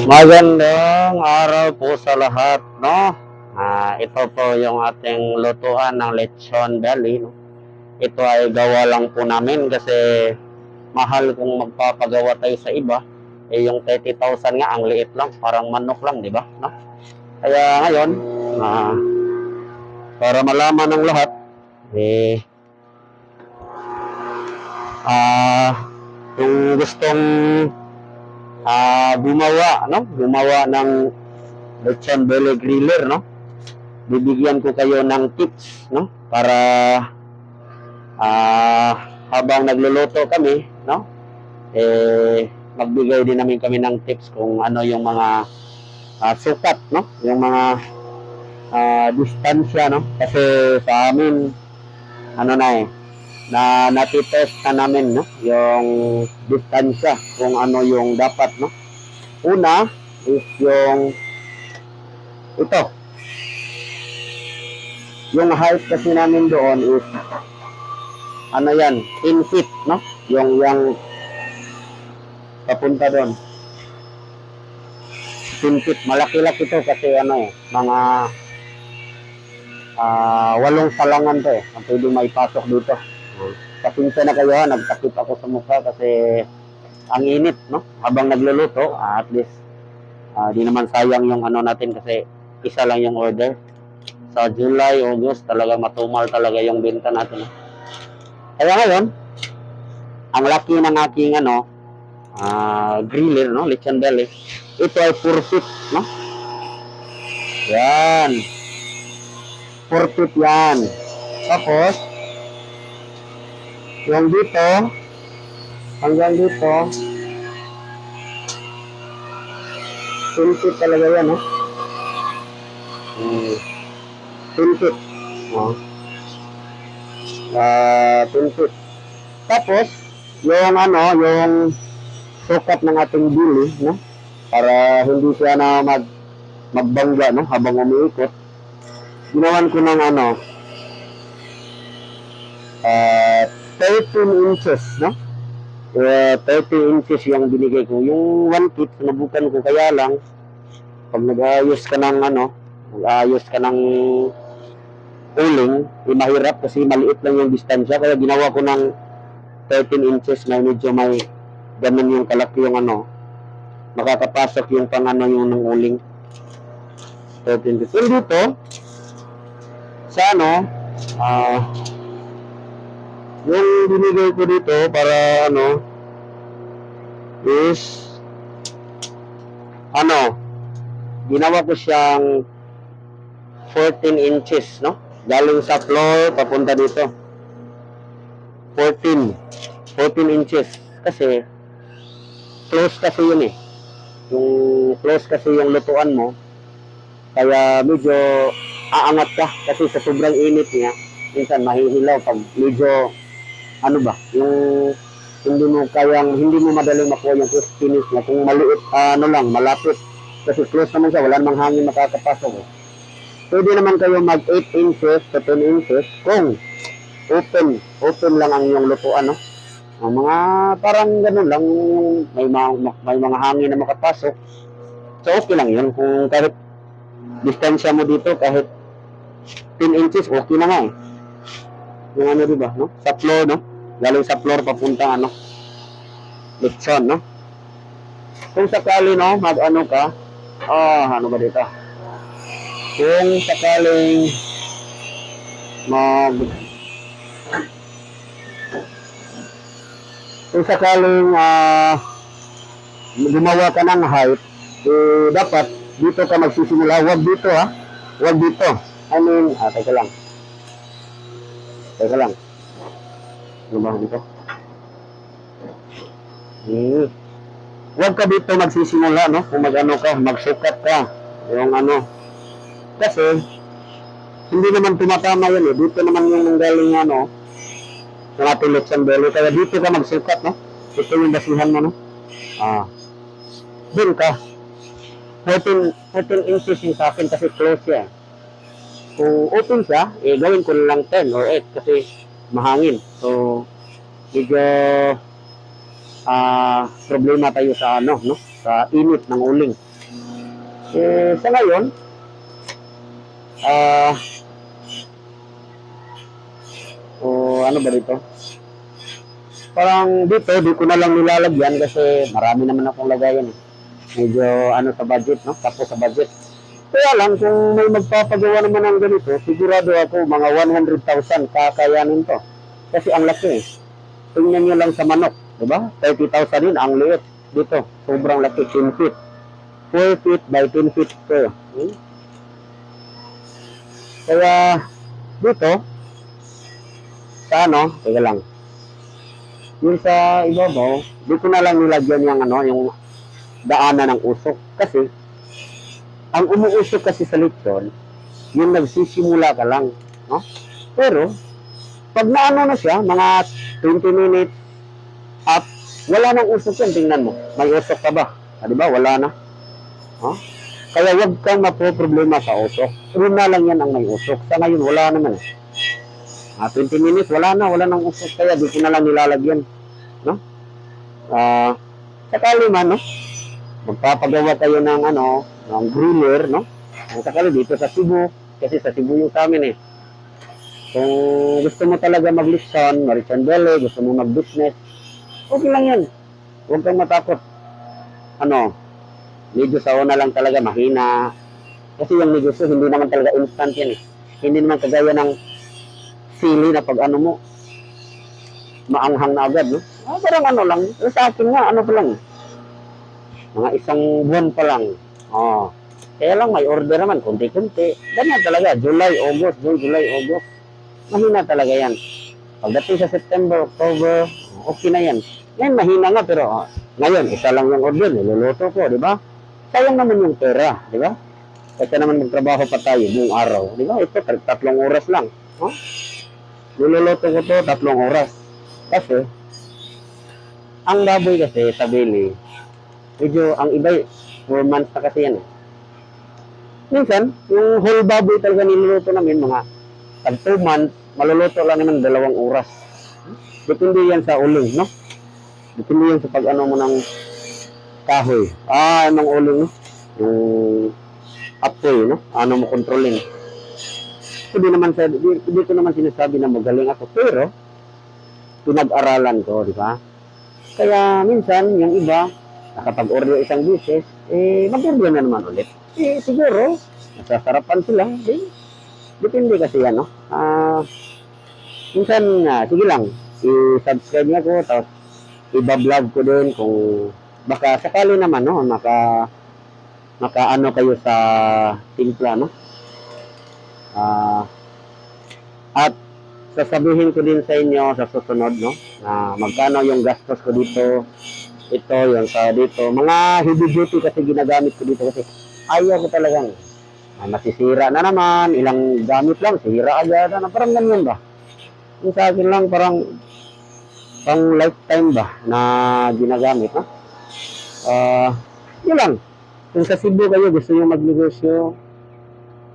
Magandang araw po sa lahat, no? Ito po yung ating lutuan ng lechon belly, no? Ito ay gawa lang po namin kasi mahal kung magpapagawa tayo sa iba. Eh yung 30,000 nga, ang liit lang, parang manok lang, di ba? No? Kaya ngayon, para malaman ng lahat, eh, kung gustong gumawa, no? Gumawa ng lechon belly griller, no? Bibigyan ko kayo ng tips, no? Para habang nagluluto kami, no? Eh, magbigay din namin kami ng tips kung ano yung mga sukat, no? Yung mga distansya, no? Kasi sa amin, ano na eh, na natitest na namin, no? Yung distansya, kung ano yung dapat, no? Una is yung ito. Yung height kasi namin doon is ano yan, 10 feet, no? Yung papunta doon. 10 feet. Malaki-laki to kasi ano eh, mga 8 salangan to eh. Ang pwede may pasok dito. Pasensya na kayo ha, nagtakip ako sa mukha kasi ang init, no? Habang nagluluto, at least di naman sayang yung ano natin kasi isa lang yung order. Sa July, August, talaga matumal talaga yung benta natin. No? Kaya ngayon, ang laki ng aking ano, griller, no? Lechon belly. Ito ay 4 feet, no? Yan. 4 feet yan. Tapos, yung dito, hanggang dito, 10 feet talaga yan, no? 10 feet. No? 10 feet. Tapos, yung ano, yung sukat ng ating bili, no? Para hindi siya na magbangga, no? Habang umiikot. Ginawan ko ng ano, 13 inches, no? 30 inches yung binigay ko. Yung 1 feet, nabukan ko kaya lang, pag nag-ayos ka ng ano, nag-ayos ka ng uling, eh, mahirap kasi maliit lang yung distansya. Kaya ginawa ko ng 13 inches na medyo may ganun yung kalaki yung ano, makakapasok yung pang ano yung ng uling. 13 inches. Yung dito, sa ano, yung binigay ko dito para ano, is, ano, ginawa ko siyang 14 inches, no? Galing sa floor, papunta dito. 14 inches. Kasi, close kasi yun eh. Yung close kasi yung lutuan mo. Kaya medyo aangat ka. Kasi sa sobrang init niya, minsan mahihilaw pag medyo, ano ba, yung hindi mo madaling makuha yung crispiness niya. Kung maliit, ano lang, malapit. Kasi close naman siya, wala namang hangin makakapasok eh. Pwede naman kayo mag 8 inches to 10 inches kung open lang ang yung lutuan, no? Ang mga parang ganun lang, may mga hangin na makapasok. So okay lang yun. Kung kahit distansya mo dito, kahit 10 inches, okay na nga eh. Yung ano diba, no? Sa floor, no? Galing sa floor papunta ano, lechon, no? Kung sakali, no, mag-ano ka, ano ba dito? Kung sakaling gumawa ka ng height, eh, dapat dito ka magsisimula. Huwag dito ha. Huwag dito. I mean, teka lang. Ano ba dito? Huwag ka dito magsisimula, no? Kung mag-ano ka, magsukat ka. Yung ano. Kasi, hindi naman tumatama yun eh. Dito naman yung nanggaling ano, ng ating lechon belly. Kaya dito ka magsukat, no? Ito yung basihan mo, no? Doon ka. 14 inches yung sa akin kasi close siya. Kung open siya, eh gawin ko lang 10 or 8 kasi mahangin. So, medyo problema tayo sa ano, no? Sa init ng uling. Sa ngayon, ah, ano ba dito? Parang dito, di ko na lang nilalagyan kasi marami naman akong lagayan eh. Medyo ano sa budget, no? Tapos sa budget. Kaya lang, kung may magpapagawa naman ng ganito, sigurado ako mga 100,000 kakayanin to. Kasi ang laki eh. Tingnan nyo lang sa manok, di ba? 30,000 din, ang liit. Dito, sobrang laki, 10 feet. 4 feet by 10 feet square. Kaya, dito, sa ano, teka lang, yung sa ibabaw, di ko na lang nilagyan yung ano, yung daanan ng usok. Kasi, ang umuusok kasi sa lechon, yung nagsisimula ka lang, no? Pero, pag naano na siya, mga 20 minutes up, wala nang usok yan, tingnan mo. May usok pa ba? Di ba? Wala na. No? Kaya wag kang mapoproblema sa usok. Una lang yan ang may usok. Sa ngayon, wala naman. 20 minutes, wala nang usok. Kaya di ko na lang nilalagyan. No? Sakali man, no? Magpapagawa kayo ng ano, ng griller, no? Sakali dito sa Cebu, kasi sa Cebu yung sa amin eh. Kung gusto mo talaga mag-lechon, Maritime Belly, gusto mo mag-business, okay lang yan. Huwag kang matakot. Ano, medyo sa una lang talaga mahina. Kasi yung negosyo, hindi naman talaga instant yan eh. Hindi naman kagaya ng sili na pag ano mo, maanghang na agad, no? Parang ano lang, sa akin nga, ano pa lang, mga isang buwan pa lang. Kaya lang may order naman, kunti-kunti. Ganyan talaga, July, August, June, July, August. Mahina talaga yan. Pagdating sa September, October, okay na yan. Ngayon, mahina nga, pero ngayon, isa lang yung order, niluluto ko, di ba? Sayang naman yung pera, di ba? Kasi naman magtrabaho pa tayo buong araw, di ba? Ito, 3 oras lang. Niluluto ko to 3 oras. Kasi, ang baboy kasi sa Bili, medyo ang iba, 4 months na kasi yan. Minsan, yung whole baboy talaga niluluto namin, mga 2 months, maluluto lang naman 2 oras. Depende yan sa uling, no? Depende yan sa pag-ano mo ng kahoy. Ng uling, no? Yung apoy, no? Ano mo kontrolin. Hindi ko naman sinasabi na magaling ako, pero pinag-aralan ko, di ba? Kaya minsan, yung iba, nakapag-order isang beses, mag-order na naman ulit. Siguro, nasasarapan sila. Depende kasi yan, no? Minsan, sige lang, i-subscribe niya ko, tapos i-vlog ko din kung baka sakali naman, no? Maka-ano kayo sa timpla, no? At sasabihin ko din sa inyo sa susunod, no? Magkano yung gastos ko dito, ito, yung sa dito. Mga heavy duty kasi ginagamit ko dito kasi ayaw ko talagang masisira na naman, ilang gamit lang, sira agad, parang ganyan ba? Yung sa akin lang parang pang lifetime ba na ginagamit, no? Yun lang. Kung sa Cebu kayo gusto nyo magnegosyo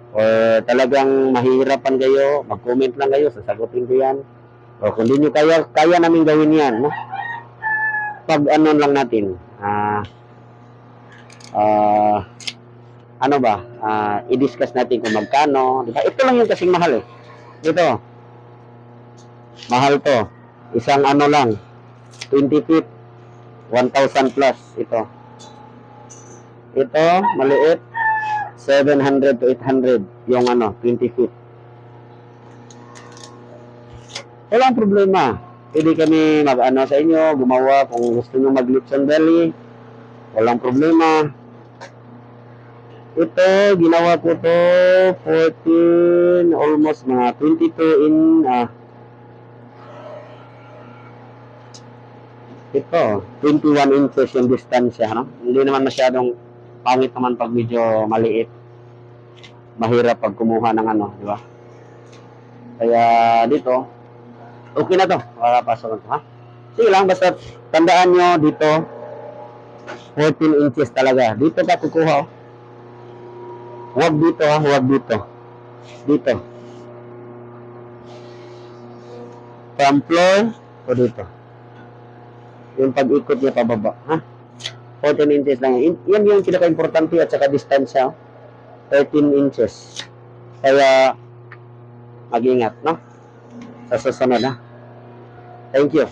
o talagang mahihirapan kayo, mag-comment lang kayo, sasagutin ko yan. O kung di nyo kaya namin gawin yan, no? Pag ano lang natin, ano ba, i-discuss natin kung magkano, di ba? Ito lang yung kasing mahal eh. Ito, mahal to. Isang ano lang, 20 feet, 1,000 plus. Ito, maliit, 700 to 800 yung ano, 20 feet. Walang problema. Pwede kami mag-ano sa inyo, gumawa kung gusto nyo mag-lechon belly. Walang problema. Ito, ginawa ko to 14, almost mga 22 in, ito, 21 inches yung distansya, no? Hindi naman masyadong pangit naman pag medyo maliit. Mahirap pag kumuha ng ano, di ba? Kaya dito, okay na to, para pasok ito, ha? Sige lang, basta tandaan nyo dito, 14 inches talaga. Dito ka kukuha, oh. Huwag dito, ha? Huwag dito. Dito. From floor o dito. Yung pag-ikot niya pababa, ha? 14 inches lang. Yan yung pinaka-importante at saka distansya. 13 inches. Kaya, mag-ingat, no? Sa susunod, ha? Thank you.